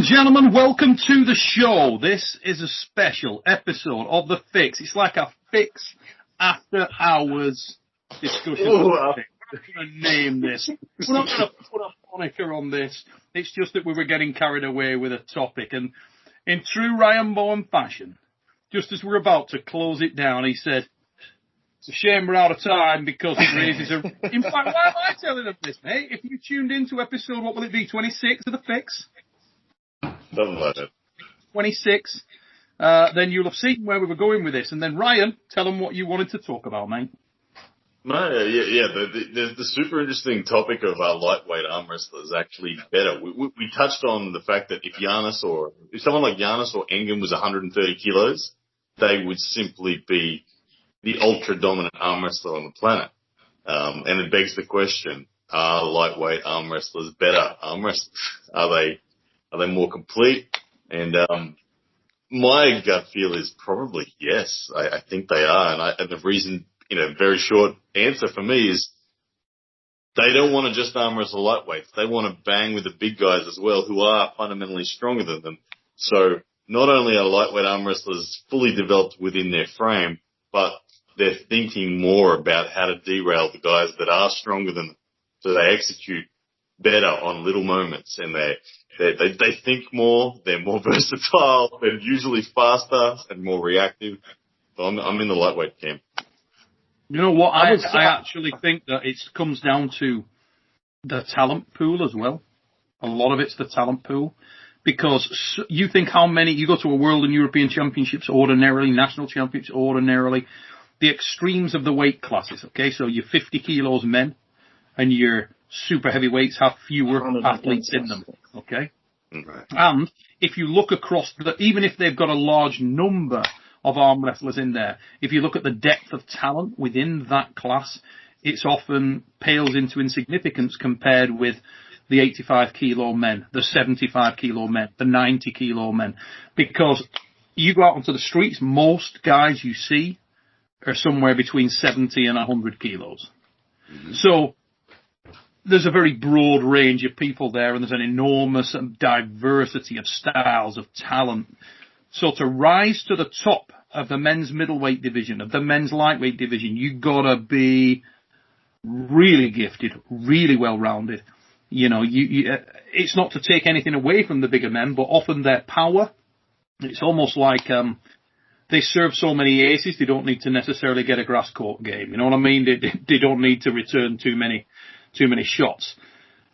gentlemen, welcome to the show. This is a special episode of The Fix. It's like a Fix after hours discussion. We're not going to name this. We're not going to put a moniker on this. It's just that we were getting carried away with a topic. And in true Ryan Bowen fashion, just as we're about to close it down, he said, it's a shame we're out of time because it raises a... In fact, why am I telling them this, mate? If you tuned into episode, what will it be, 26 of The Fix? Something like that. 26. Then you'll have seen where we were going with this. And then, Ryan, tell them what you wanted to talk about, mate. No, the super interesting topic of lightweight arm wrestlers actually better. We touched on the fact that if someone like Giannis or Engin was 130 kilos, they would simply be the ultra dominant arm wrestler on the planet. And it begs the question, are lightweight arm wrestlers better arm wrestlers? Are they more complete? And my gut feel is probably yes. I think they are. And the reason, very short answer for me is they don't want to just arm wrestle lightweights. They want to bang with the big guys as well, who are fundamentally stronger than them. So not only are lightweight arm wrestlers fully developed within their frame, but they're thinking more about how to derail the guys that are stronger than them. So they execute better on little moments, and they think more, they're more versatile, they're usually faster and more reactive. So I'm in the lightweight camp. You know what? I actually think that it comes down to the talent pool as well. A lot of it's the talent pool. Because you think you go to a World and European Championships ordinarily, National Championships ordinarily, the extremes of the weight classes, okay? So your 50 kilos men and your super heavyweights have fewer athletes in them, okay? Right. And if you look across, even if they've got a large number of arm wrestlers in there, if you look at the depth of talent within that class, it's often pales into insignificance compared with the 85 kilo men, the 75 kilo men, the 90 kilo men. Because you go out onto the streets, most guys you see are somewhere between 70 and 100 kilos. Mm-hmm. So there's a very broad range of people there, and there's an enormous diversity of styles, of talent. So to rise to the top of the men's middleweight division, of the men's lightweight division, you've got to be really gifted, really well-rounded. It's not to take anything away from the bigger men, but often their power, it's almost like they serve so many aces, they don't need to necessarily get a grass court game. You know what I mean? They don't need to return too many shots.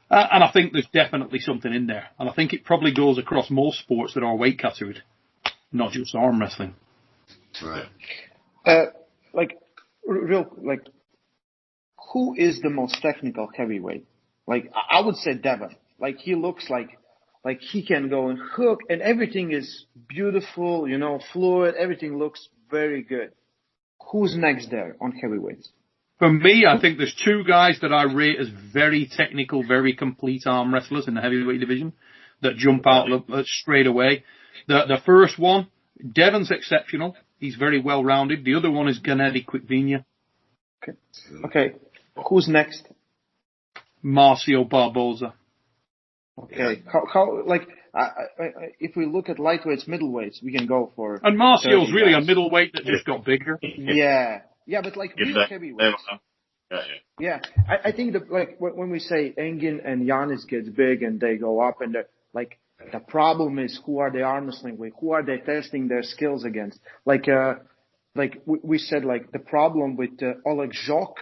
And I think there's definitely something in there. And I think it probably goes across most sports that are weight category, not just arm wrestling. Right. Who is the most technical heavyweight? I would say Devon. He looks like he can go and hook, and everything is beautiful, fluid. Everything looks very good. Who's next there on heavyweights? For me, I think there's two guys that I rate as very technical, very complete arm wrestlers in the heavyweight division that jump out straight away. The first one, Devon's exceptional. He's very well-rounded. The other one is Gennady Quitvinia. Okay. Who's next? Marcio Barboza. Okay. If we look at lightweights, middleweights, we can go for... And Marcio's really a middleweight that just got bigger. Yeah. Yeah, but real heavyweights. Yeah. I think that when we say Engin and Giannis gets big and they go up and the problem is who are they arm wrestling with? Who are they testing their skills against? We said the problem with Oleg Zhok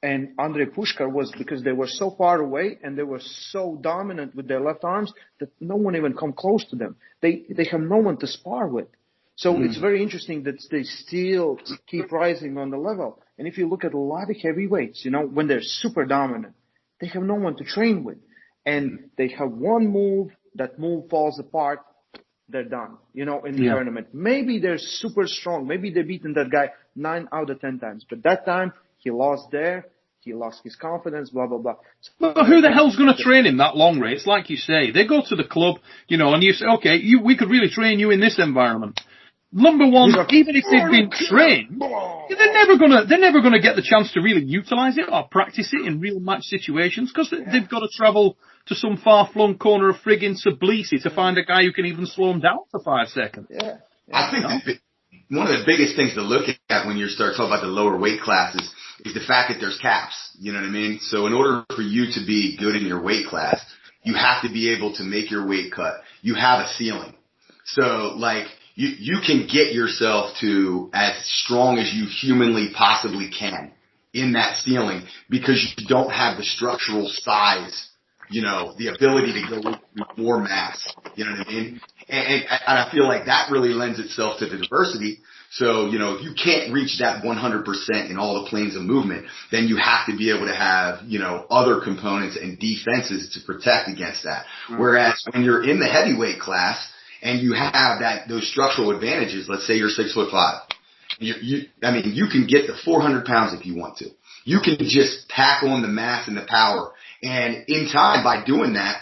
and Andrei Pushkar was because they were so far away and they were so dominant with their left arms that no one even come close to them. They have no one to spar with. So it's very interesting that they still keep rising on the level. And if you look at a lot of heavyweights, when they're super dominant, they have no one to train with. And they have one move, that move falls apart, they're done, in the tournament. Maybe they're super strong. Maybe they've beaten that guy 9 out of 10 times. But that time, he lost there. He lost his confidence, blah, blah, blah. But who the hell's going to train him that long, Ray? It's like you say. They go to the club, and you say, okay, we could really train you in this environment. Number one, even if they've been trained, they're never gonna get the chance to really utilize it or practice it in real match situations because they've got to travel to some far-flung corner of friggin' Tbilisi to find a guy who can even slow them down for 5 seconds. Yeah. I think one of the biggest things to look at when you start talking about the lower weight classes is the fact that there's caps. You know what I mean? So in order for you to be good in your weight class, you have to be able to make your weight cut. You have a ceiling. So like, you can get yourself to as strong as you humanly possibly can in that ceiling because you don't have the structural size, you know, the ability to go with more mass. You know what I mean? And I feel like that really lends itself to the diversity. So, you know, if you can't reach that 100% in all the planes of movement, then you have to be able to have, you know, other components and defenses to protect against that. Whereas when you're in the heavyweight class, and you have those structural advantages, let's say you're 6'5". You can get the 400 pounds if you want to. You can just pack on the mass and the power. And in time, by doing that,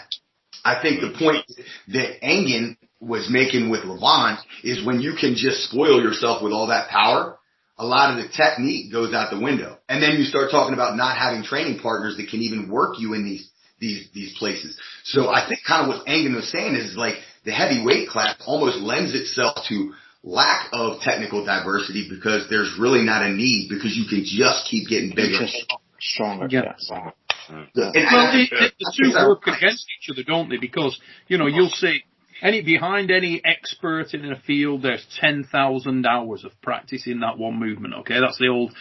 I think the point that Engen was making with Levon is when you can just spoil yourself with all that power, a lot of the technique goes out the window. And then you start talking about not having training partners that can even work you in these places. So I think kind of what Engen was saying is like, the heavyweight class almost lends itself to lack of technical diversity because there's really not a need because you can just keep getting bigger. Stronger. Yeah. The two work against each other, don't they? Because, you know, you'll see behind any expert in a field, there's 10,000 hours of practice in that one movement. Okay. That's the old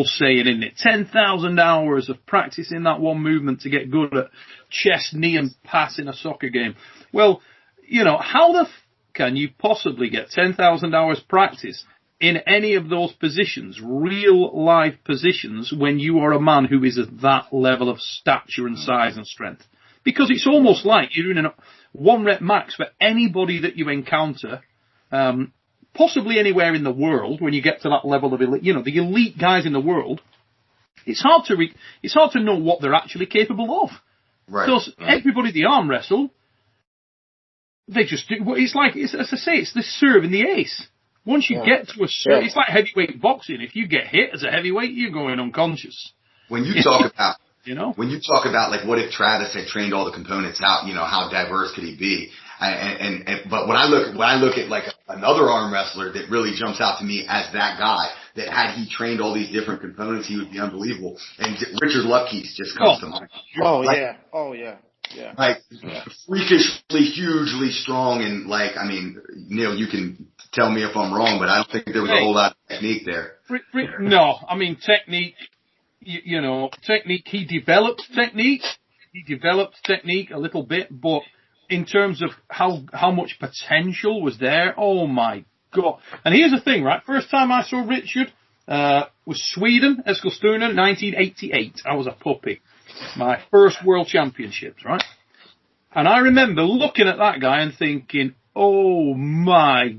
saying, isn't it? 10,000 hours of practice in that one movement to get good at chest, knee and pass in a soccer game. Well, you know, how the can you possibly get 10,000 hours practice in any of those positions, real life positions, when you are a man who is at that level of stature and size and strength? Because it's almost like you're in a 1 rep max for anybody that you encounter, possibly anywhere in the world when you get to that level of elite, you know, the elite guys in the world. It's hard to know what they're actually capable of. Right. Because everybody they arm wrestle, they just do. It's like, as I say, it's the serve and the ace. Once you get to a serve, it's like heavyweight boxing. If you get hit as a heavyweight, you're going unconscious. When you talk about, you know, when you talk about like what if Travis had trained all the components, how diverse could he be? But when I look at like another arm wrestler that really jumps out to me as that guy, that had he trained all these different components, he would be unbelievable. And Richard Lupke's just comes to mind. Yeah. Like, freakishly, hugely strong, and like, I mean, Neil, you can tell me if I'm wrong, but I don't think there was a whole lot of technique there. No, I mean, technique, technique, he developed technique a little bit, but in terms of how much potential was there, oh my God. And here's the thing, right? First time I saw Richard, was Sweden, Eskilstuna, 1988. I was a puppy. My first world championships, right? And I remember looking at that guy and thinking, oh my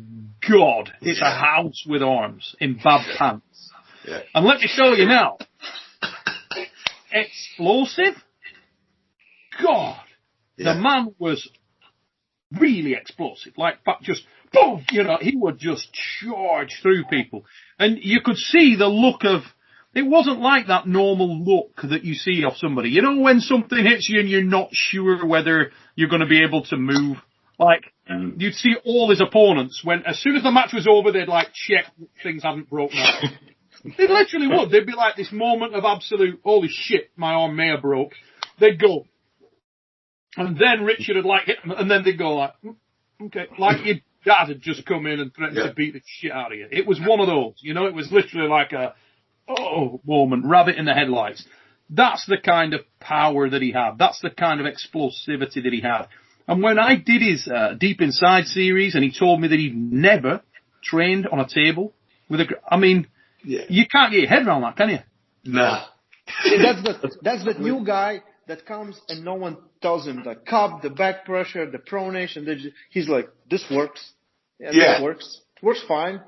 God, it's a house with arms in bad pants. Yeah. And let me show you now. Explosive? God. Yeah. The man was really explosive. Like, just, boom, he would just charge through people. And you could see the look of, it wasn't like that normal look that you see of somebody. You know when something hits you and you're not sure whether you're going to be able to move? Like, you'd see all his opponents when, as soon as the match was over, they'd like check things hadn't broken out. They literally would. They'd be like this moment of absolute, holy shit, my arm may have broke. They'd go. And then Richard would like hit them, and then they'd go like, okay, like your dad had just come in and threatened to beat the shit out of you. It was one of those, it was literally like a, moment, rabbit in the headlights. That's the kind of power that he had. That's the kind of explosivity that he had. And when I did his Deep Inside series, and he told me that he'd never trained on a table with you can't get your head around that, can you? No. That's the new guy that comes and no one tells him the cup, the back pressure, the pronation. He's like, this works. Yeah, this works. It works fine.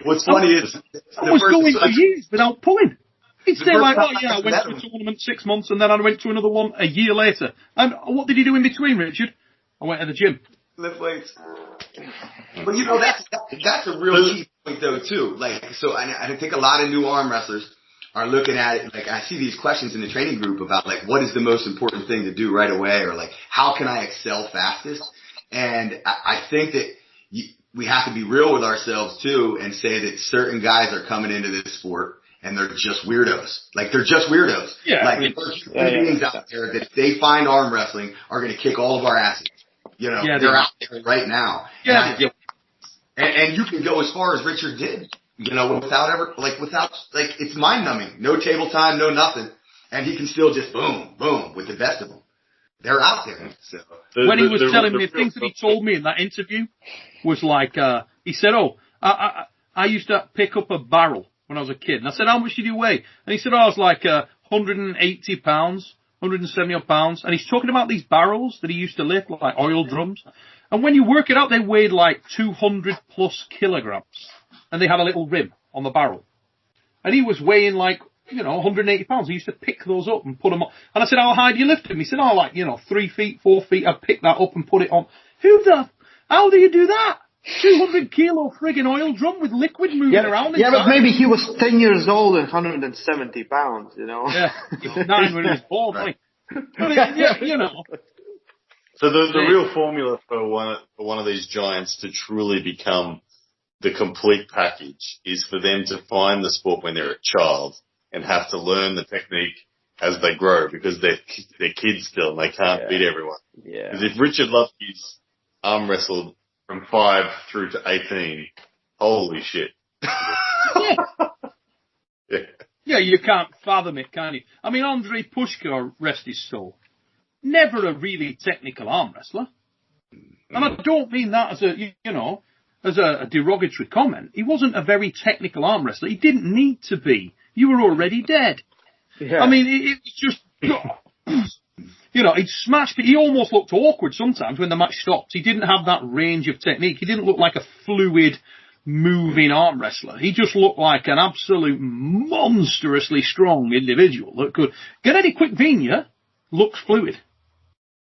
What's funny is I was going for years without pulling. He'd say like, I went to a tournament 6 months and then I went to another one a year later. And what did he do in between, Richard? I went to the gym. Lift weights. But you know, that's a real key point though too. Like, so I think a lot of new arm wrestlers are looking at it. Like, I see these questions in the training group about like, what is the most important thing to do right away? Or like, how can I excel fastest? And I think that we have to be real with ourselves too and say that certain guys are coming into this sport and they're just weirdos. Like, they're just weirdos. Yeah. Like, there's human beings out there that if they find arm wrestling are going to kick all of our asses. You know, they're out there right now. Yeah. And you can go as far as Richard did, you know, without it's mind numbing. No table time, no nothing. And he can still just boom, boom with the best of them. They're out there. So. When he was telling me things that he told me in that interview was like, he said, I used to pick up a barrel when I was a kid. And I said, how much did you weigh? And he said, I was like 180 pounds, 170 pounds. And he's talking about these barrels that he used to lift, like oil drums. And when you work it out, they weighed like 200 plus kilograms. And they had a little rim on the barrel. And he was weighing like, 180 pounds. He used to pick those up and put them on. And I said, how high do you lift him? He said, 3 feet, 4 feet. I'd pick that up and put it on. How do you do that? 200 kilo friggin' oil drum with liquid moving around. Yeah, but maybe he was 10 years old and 170 pounds, Yeah, he was 9 when he was born. Right. So the real formula for one of these giants to truly become the complete package is for them to find the sport when they're a child and have to learn the technique as they grow because they're kids still and they can't beat everyone. Yeah. Because if Richard Lufke's arm wrestled from 5 through to 18, holy shit. Yeah, you can't fathom it, can you? I mean, Andrei Pushka, rest his soul, never a really technical arm wrestler. And I don't mean that as a derogatory comment. He wasn't a very technical arm wrestler. He didn't need to be. You were already dead. Yeah. I mean, it was just, he'd smash, but he almost looked awkward sometimes when the match stopped. He didn't have that range of technique. He didn't look like a fluid, moving arm wrestler. He just looked like an absolute monstrously strong individual that could get any quick venia, looks fluid.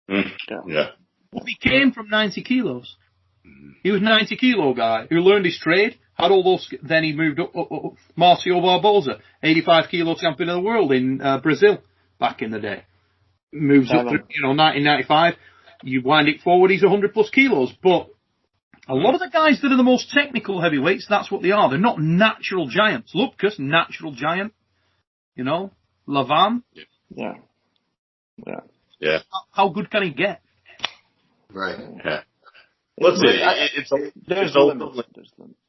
Yeah. But he came from 90 kilos. He was a 90 kilo guy who learned his trade, had all those, then he moved up. Marcio Barbosa, 85 kilo champion of the world in Brazil back in the day. Moves up to, 1995. You wind it forward, he's 100 plus kilos. But a lot of the guys that are the most technical heavyweights, that's what they are. They're not natural giants. Lupkus, natural giant. Lavan. Yeah. How good can he get? Right. Yeah. Let's see.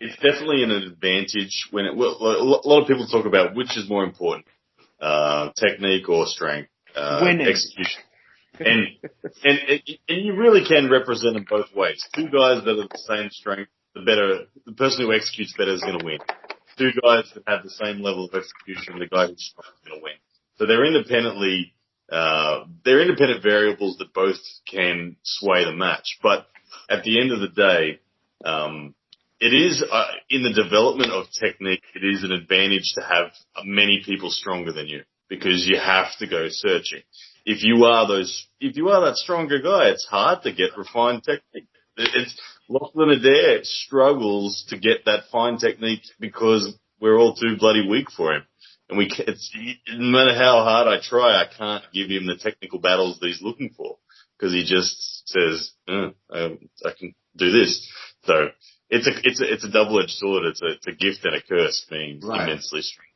It's definitely an advantage when a lot of people talk about which is more important, technique or strength, execution. And you really can represent them both ways. Two guys that are the same strength, the person who executes better is going to win. Two guys that have the same level of execution, the guy who's strong is going to win. So they're independent variables that both can sway the match. But at the end of the day, it is, in the development of technique, it is an advantage to have many people stronger than you because you have to go searching. If you are that stronger guy, it's hard to get refined technique. Lachlan Adair struggles to get that fine technique because we're all too bloody weak for him. And no matter how hard I try, I can't give him the technical battles that he's looking for because he just says, I can do this. So it's a double-edged sword. It's a gift and a curse being immensely strong.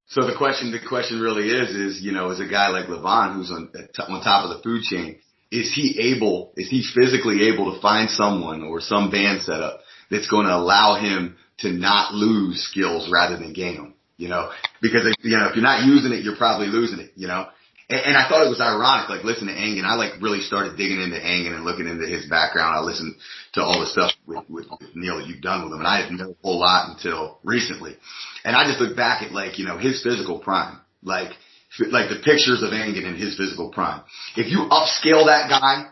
So the question really is, as a guy like Levon who's on top of the food chain, is he physically able to find someone or some band setup that's going to allow him to not lose skills rather than gain them? Because if you're not using it, you're probably losing it, And I thought it was ironic, listen to Engen. I really started digging into Engen and looking into his background. I listened to all the stuff with Neil that you've done with him, and I didn't know a whole lot until recently. And I just look back at his physical prime, like the pictures of Engen in his physical prime. If you upscale that guy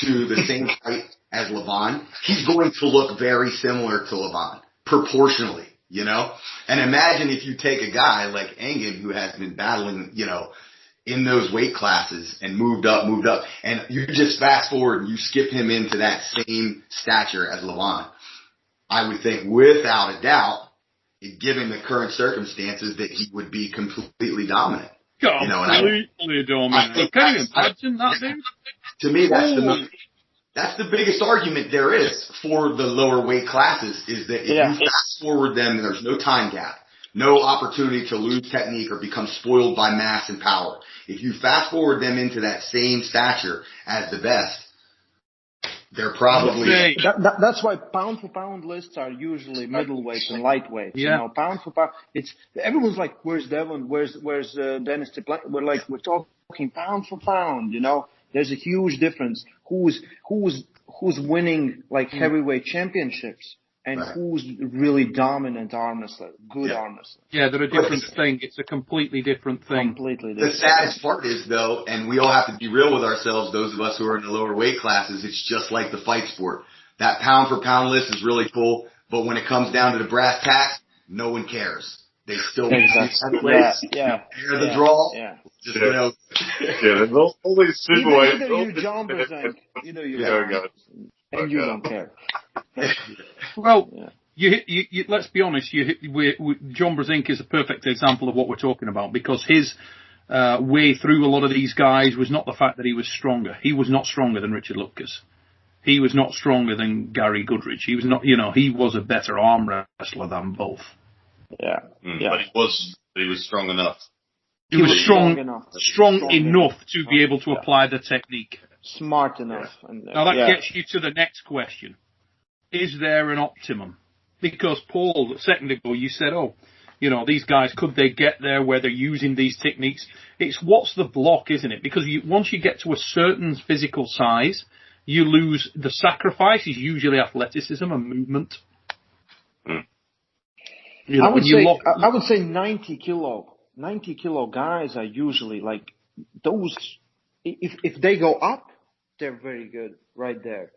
to the same height as Levon, he's going to look very similar to Levon proportionally. And imagine if you take a guy like Engen who has been battling, in those weight classes and moved up, and you just fast forward and you skip him into that same stature as Lachlan, I would think without a doubt, given the current circumstances, that he would be completely dominant. Completely dominant. Can you imagine that, dude? To me, that's the biggest argument there is for the lower weight classes, is that if you fast forward them, there's no time gap, no opportunity to lose technique or become spoiled by mass and power. If you fast forward them into that same stature as the best, they're probably... That's why pound for pound lists are usually middleweights and lightweights. Yeah. You know, pound for pound, everyone's like, where's Devon? Where's Dennis Duplantis? We're talking pound for pound, you know. There's a huge difference. Who's winning like heavyweight championships and who's really dominant arm wrestler, good arm wrestler. Yeah, they're a different thing. It's a completely different thing. Completely different. The saddest part is, though, and we all have to be real with ourselves, those of us who are in the lower weight classes, it's just like the fight sport. That pound for pound list is really cool, but when it comes down to the brass tacks, no one cares. They still hear the draw. Yeah. Just, there's all these superweights. Either you John Brzenk, and you don't care. Well, you let's be honest. John Brzenk is a perfect example of what we're talking about, because his way through a lot of these guys was not the fact that he was stronger. He was not stronger than Richard Lupkas. He was not stronger than Gary Goodridge. He was not, he was a better arm wrestler than both. Yeah. But he was strong enough. He was strong enough to be able to apply the technique. Smart enough. Now that gets you to the next question. Is there an optimum? Because Paul, a second ago, you said, these guys, could they get there where they're using these techniques? It's what's the block, isn't it? Because once you get to a certain physical size, you lose. The sacrifice is usually athleticism and movement. I would say 90 kilo guys are usually like those. If they go up, they're very good right there.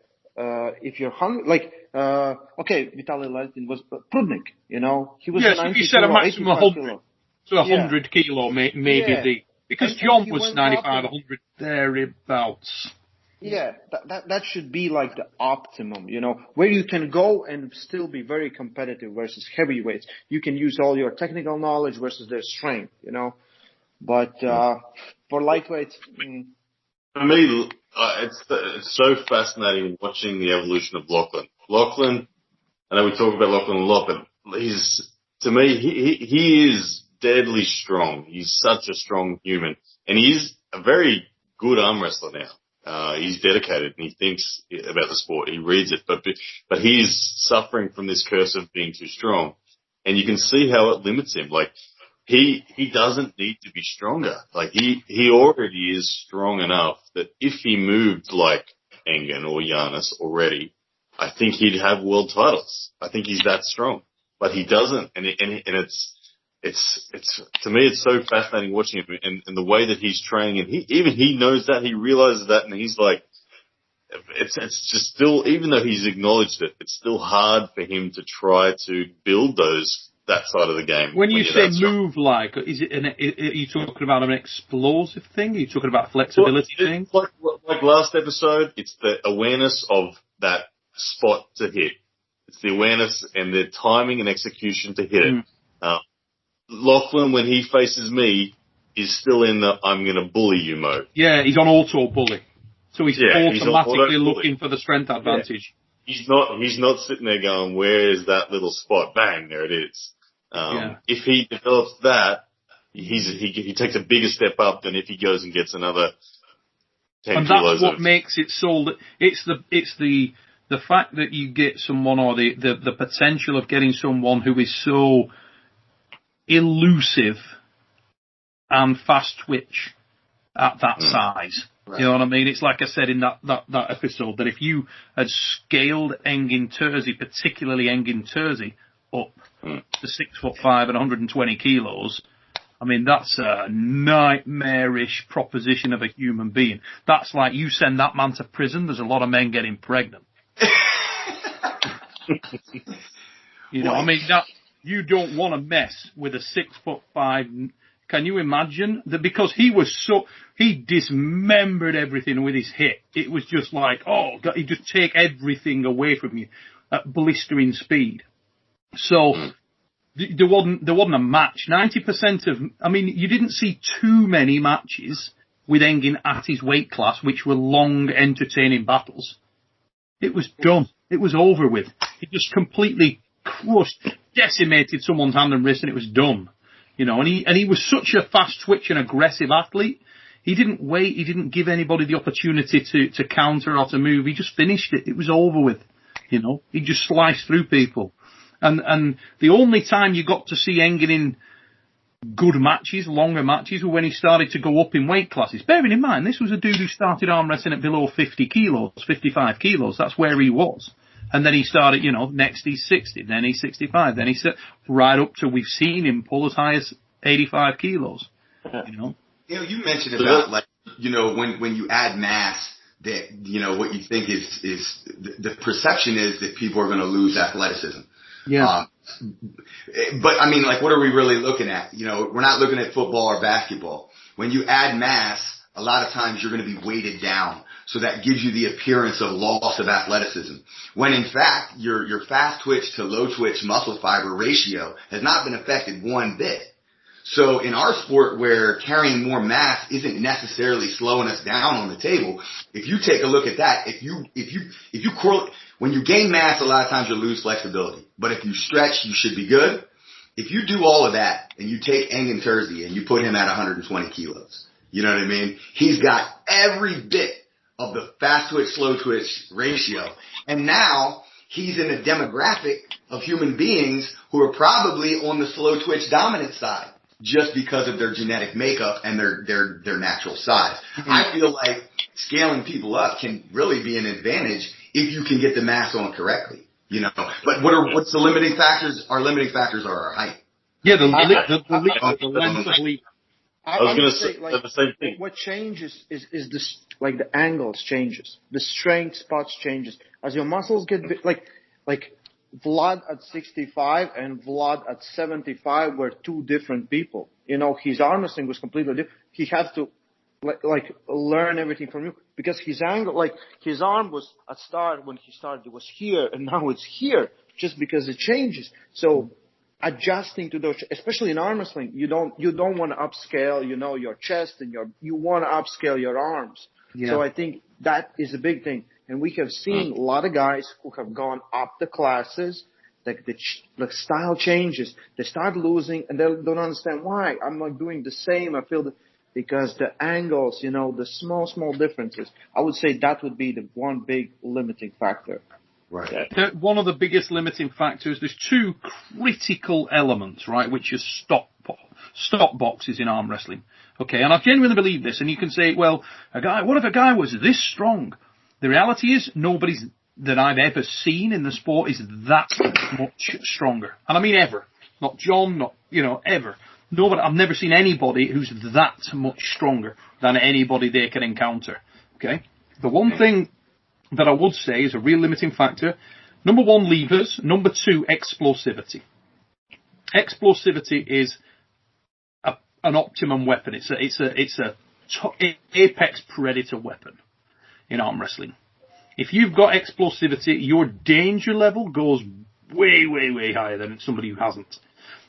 If you're hungry, Vitaly Lachlan was Prudnik, he was 90 if you said a maximum 100, kilo. So 100 kilo maybe because John was 95, 100 thereabouts. Yeah, that should be like the optimum, where you can go and still be very competitive versus heavyweights. You can use all your technical knowledge versus their strength, But for lightweights, for me, it's so fascinating watching the evolution of Lachlan. Lachlan, I know we talk about Lachlan a lot, but to me, he is deadly strong. He's such a strong human, and he's a very good arm wrestler now. He's dedicated and he thinks about the sport. He reads it, but he's suffering from this curse of being too strong, and you can see how it limits him. Like he doesn't need to be stronger. Like he already is strong enough that if he moved like Engen or Giannis already, I think he'd have world titles. I think he's that strong, but he doesn't, and it's to me, it's so fascinating watching him and the way that he's training, and he knows that, he realizes that, and he's like, it's just still, even though he's acknowledged it, it's still hard for him to try to build that side of the game. When you say move like, are you talking about an explosive thing? Are you talking about a flexibility thing? Like last episode, it's the awareness of that spot to hit. It's the awareness and the timing and execution to hit it. Lachlan, when he faces me, is still in the I'm going to bully you mode. Yeah, he's on auto bully. So he's automatically looking for the strength advantage. Yeah. He's not sitting there going, where is that little spot? Bang, there it is. If he develops that, he takes a bigger step up than if he goes and gets another 10 kilos. And that's what makes it so. It's the fact that you get someone, or the potential of getting someone who is so elusive and fast twitch at that size. Right. You know what I mean? It's like I said in that episode, that if you had scaled Engin Terzi, particularly Engin Terzi, up to 6'5" and 120 kilos, I mean, that's a nightmarish proposition of a human being. That's like you send that man to prison, there's a lot of men getting pregnant. I mean, that you don't want to mess with a 6'5", Can you imagine that? Because he dismembered everything with his hit. It was just like, oh God, he'd just take everything away from you at blistering speed. So there wasn't a match. 90% of, I mean, you didn't see too many matches with Engin at his weight class, which were long, entertaining battles. It was done. It was over with. He just completely crushed, decimated someone's hand and wrist, and it was done. You know, and he was such a fast twitch and aggressive athlete. He didn't wait. He didn't give anybody the opportunity to counter or to move. He just finished it. It was over with. You know, he just sliced through people. And the only time you got to see Engin in good matches, longer matches, were when he started to go up in weight classes. Bearing in mind, this was a dude who started arm wrestling at below 50 kilos, 55 kilos. That's where he was. And then he started, you know, next he's 60, then he's 65, then he's right up to, we've seen him pull as high as 85 kilos. You know, you mentioned about, like, you know, when you add mass, that, you know, what you think is the perception is that people are going to lose athleticism. Yeah. But I mean, like, what are we really looking at? You know, we're not looking at football or basketball. When you add mass, a lot of times you're going to be weighted down. So that gives you the appearance of loss of athleticism. When in fact, your fast twitch to low twitch muscle fiber ratio has not been affected one bit. So in our sport, where carrying more mass isn't necessarily slowing us down on the table, if you take a look at that, if you curl, when you gain mass, a lot of times you lose flexibility. But if you stretch, you should be good. If you do all of that and you take Engin Terzi and you put him at 120 kilos, you know what I mean? He's got every bit of the fast twitch, slow twitch ratio. And now he's in a demographic of human beings who are probably on the slow twitch dominant side, just because of their genetic makeup and their natural size. Mm-hmm. I feel like scaling people up can really be an advantage if you can get the mass on correctly, you know. But what's the limiting factors? Our limiting factors are our height. Yeah, the length of leap. I was going to say like, the same thing. What changes is this, like the angles changes, the strength spots changes as your muscles get big, like Vlad at 65 and Vlad at 75 were two different people. You know, his arm wrestling was completely different. He had to like learn everything from you, because his angle, like his arm was at start when he started, it was here, and now it's here, just because it changes. So adjusting to those, especially in arm wrestling, you don't want to upscale, you know, your chest and you want to upscale your arms. Yeah. So I think that is a big thing. And we have seen a lot of guys who have gone up the classes, like the style changes. They start losing and they don't understand why. I'm not doing the same. I feel because the angles, you know, the small differences. I would say that would be the one big limiting factor. Right. One of the biggest limiting factors, there's two critical elements, right, which are stop boxes in arm wrestling. Okay, and I genuinely believe this, and you can say, well, what if a guy was this strong? The reality is, nobody's that I've ever seen in the sport is that much stronger. And I mean ever. Not John, not, you know, ever. Nobody, I've never seen anybody who's that much stronger than anybody they can encounter. Okay? The one thing that I would say is a real limiting factor. Number one, levers. Number two, explosivity. Explosivity is an optimum weapon. It's a apex predator weapon in arm wrestling. If you've got explosivity, your danger level goes way, way, way higher than somebody who hasn't.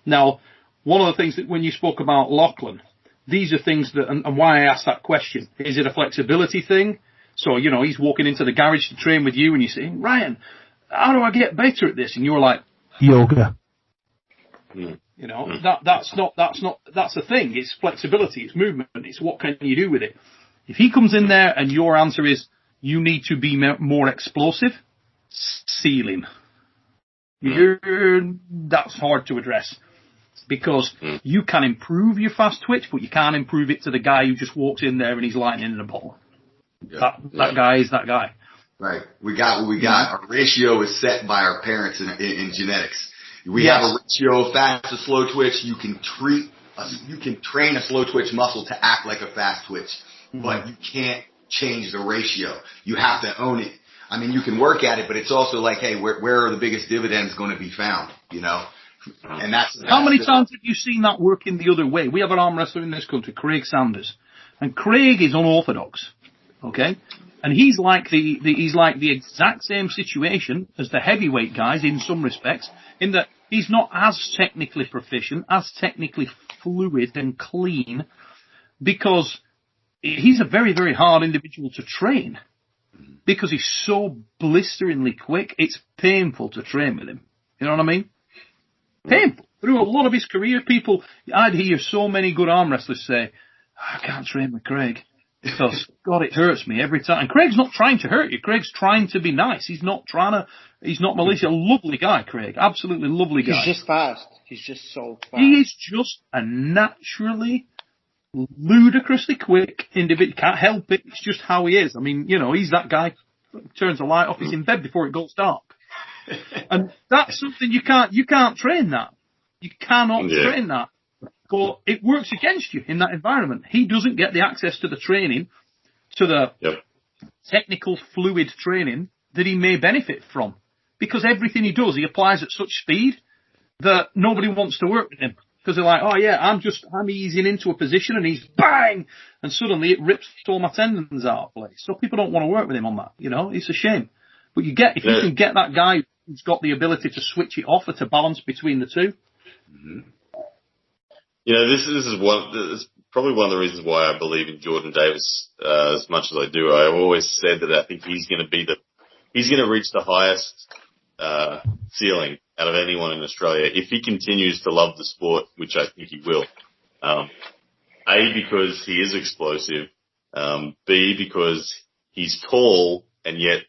Now, one of the things that when you spoke about Lachlan, these are things that, and why I asked that question, is it a flexibility thing? So, you know, he's walking into the garage to train with you and you say, Ryan, how do I get better at this? And you're like, yoga. You know, that's the thing. It's flexibility, it's movement, it's what can you do with it. If he comes in there and your answer is, you need to be more explosive, ceiling. That's hard to address. Because you can improve your fast twitch, but you can't improve it to the guy who just walks in there and he's lightning in a bottle. Yeah. That guy is that guy. Right. We got what we got. Our ratio is set by our parents in genetics. We have a ratio of fast to slow twitch. You can train a slow twitch muscle to act like a fast twitch, but you can't change the ratio. You have to own it. I mean, you can work at it, but it's also like, hey, where are the biggest dividends going to be found? You know, And that's how many times have you seen that working the other way? We have an arm wrestler in this country, Craig Sanders, and Craig is unorthodox, okay? And he's like the exact same situation as the heavyweight guys in some respects, in that he's not as technically proficient, as technically fluid and clean, because he's a very, very hard individual to train. Because he's so blisteringly quick, it's painful to train with him. You know what I mean? Painful. Through a lot of his career, I'd hear so many good arm wrestlers say, I can't train with Craig because, God, it hurts me every time. And Craig's not trying to hurt you. Craig's trying to be nice. He's not malicious. Lovely guy, Craig. Absolutely lovely guy. He's just fast. He's just so fast. He is just a naturally, ludicrously quick individual. Can't help it. It's just how he is. I mean, he's that guy, turns the light off, he's in bed before it goes dark. And that's something you can't train that. You cannot train that. But it works against you in that environment. He doesn't get the access to the training, to the technical fluid training that he may benefit from. Because everything he does, he applies at such speed that nobody wants to work with him. Because they're like, oh yeah, I'm easing into a position and he's bang! And suddenly it rips all my tendons out of place. So people don't want to work with him on that, It's a shame. But if you can get that guy who's got the ability to switch it off or to balance between the two. Mm-hmm. This is probably one of the reasons why I believe in Jordan Davis as much as I do. I've always said that I think he's going to reach the highest ceiling out of anyone in Australia if he continues to love the sport, which I think he will. A, because he is explosive. B, because he's tall and yet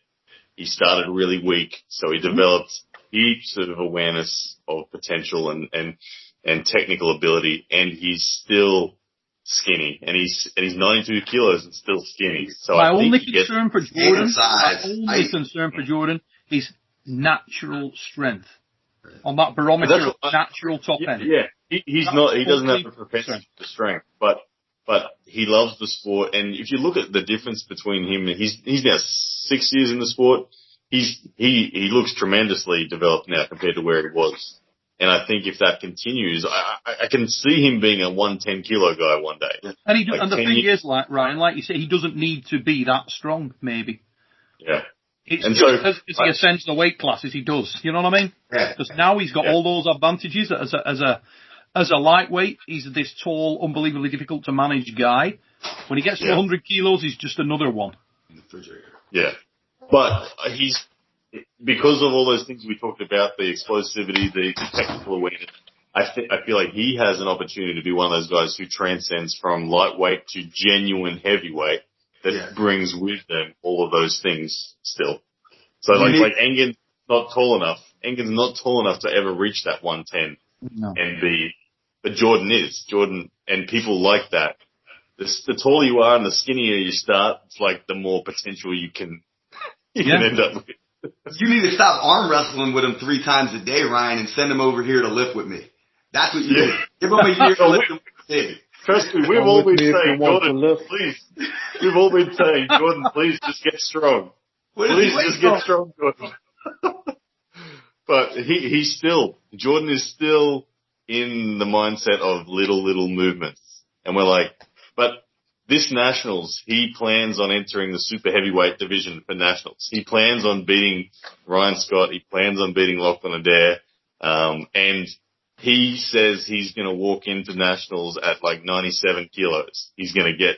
he started really weak, so he developed heaps of awareness of potential and technical ability, and he's still skinny, and he's 92 kilos and still skinny. So my only concern for Jordan is natural strength on that barometer of natural top end. Yeah, he doesn't have a propensity for strength, but he loves the sport. And if you look at the difference between him, he's now 6 years in the sport. He looks tremendously developed now compared to where he was. And I think if that continues, I can see him being a 110 kilo guy one day. And the thing is, Ryan, like you say, he doesn't need to be that strong, maybe. Yeah. It's and just as he ascends the weight classes, he does. You know what I mean? Yeah. Because now he's got all those advantages as a lightweight. He's this tall, unbelievably difficult to manage guy. When he gets to 100 kilos, he's just another one. Yeah. But because of all those things we talked about, the explosivity, the technical awareness, I feel like he has an opportunity to be one of those guys who transcends from lightweight to genuine heavyweight that brings with them all of those things still. So like Engin's not tall enough. Engin's not tall enough to ever reach that 110 and be, but Jordan is. Jordan, and people like that. The taller you are and the skinnier you start, it's like the more potential you can end up with. You need to stop arm wrestling with him 3 times a day, Ryan, and send him over here to lift with me. That's what you do. Give him a year to lift him with me. Trust me, we've all been saying, Jordan, please. We've all been saying, Jordan, please just get strong. Please just get strong, Jordan. But Jordan is still in the mindset of little movements. And we're like, but this Nationals, he plans on entering the super heavyweight division for Nationals. He plans on beating Ryan Scott. He plans on beating Lachlan Adair. And he says he's going to walk into Nationals at like 97 kilos. He's going to get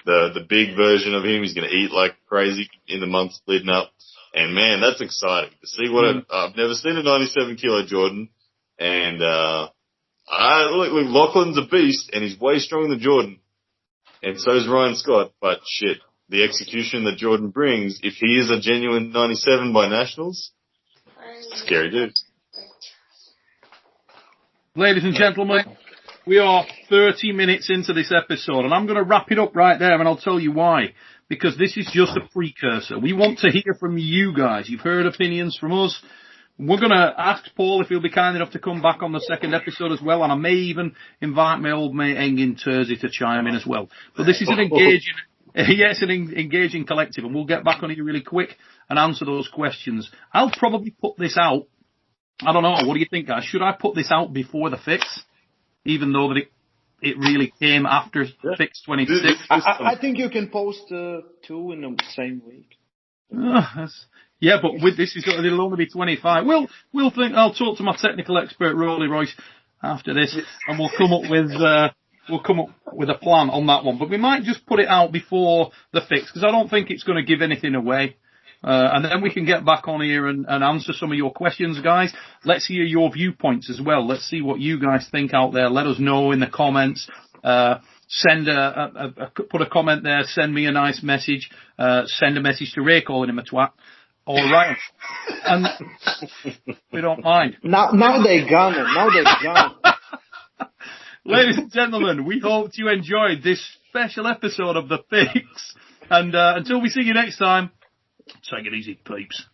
the big version of him. He's going to eat like crazy in the months leading up. And man, that's exciting to see I've never seen a 97 kilo Jordan. And, Lachlan's a beast and he's way stronger than Jordan. And so is Ryan Scott, but shit, the execution that Jordan brings, if he is a genuine 97 by Nationals, scary dude. Ladies and gentlemen, we are 30 minutes into this episode, and I'm going to wrap it up right there, and I'll tell you why. Because this is just a precursor. We want to hear from you guys. You've heard opinions from us. We're going to ask Paul if he'll be kind enough to come back on the second episode as well, and I may even invite my old mate Engin Terzi to chime in as well. But this is an engaging collective, and we'll get back on here really quick and answer those questions. I'll probably put this out I don't know. What do you think, guys? Should I put this out before the fix, even though that it really came after fix 26? I think you can post 2 in the same week. Yeah, but with this, it'll only be 25. We'll think. I'll talk to my technical expert, Rolly Royce, after this, and we'll come up with a plan on that one. But we might just put it out before the fix, because I don't think it's going to give anything away. And then we can get back on here and answer some of your questions, guys. Let's hear your viewpoints as well. Let's see what you guys think out there. Let us know in the comments. Send put a comment there. Send me a nice message. Send a message to Ray calling him a twat. Or Ryan. And we don't mind. Now they're gone. Ladies and gentlemen, we hope you enjoyed this special episode of The Fix. And until we see you next time, take it easy, peeps.